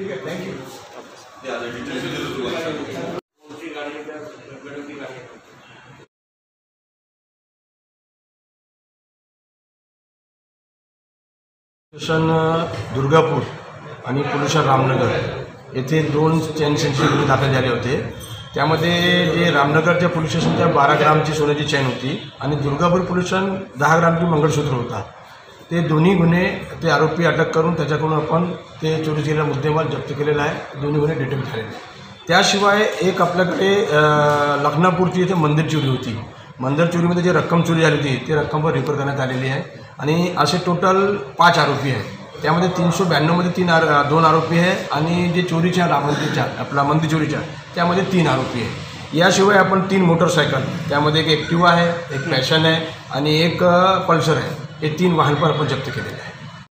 ठीक आहे, thank you. Station Durgapur आणि पोलीस स्टेशन रामनगर येथे 2 चेन सेन्सचे गुन्हे दाखल झाले होते. त्यामध्ये जे रामनगरच्या पोलीस स्टेशनच्या 12 ग्रामची सोन्याची चेन होती आणि दुर्गापूर पोलीस स्टेशन 10 ग्रामची मंगळसूत्र होता. ते दोन्ही गुन्हे ते आरोपी अटक करून त्याच्याकडून आपण ते चोरी केलेला मुद्देमाल जप्त केलेला आहे. दोन्ही गुन्हे डिटेक्ट झालेले. त्याशिवाय एक आपल्याकडे लखनापूरची इथे मंदिर चोरी होती. मंदिर चोरीमध्ये जे रक्कम चोरी झाली होती ते रक्कम पण रिकवर करण्यात आलेली आहे आणि असे टोटल 5 आरोपी आहेत. त्यामध्ये 392 मध्ये 2 आरोपी आहे आणि जे चोरीच्या रामंदीच्या आपला मंदिर चोरीच्या त्यामध्ये 3 आरोपी आहे. याशिवाय आपण 3 मोटरसायकल, त्यामध्ये एक ॲक्टिवा आहे, एक पॅशन आहे आणि एक पल्सर आहे, हे 3 वाहन पण आपण जप्त केलेले आहे.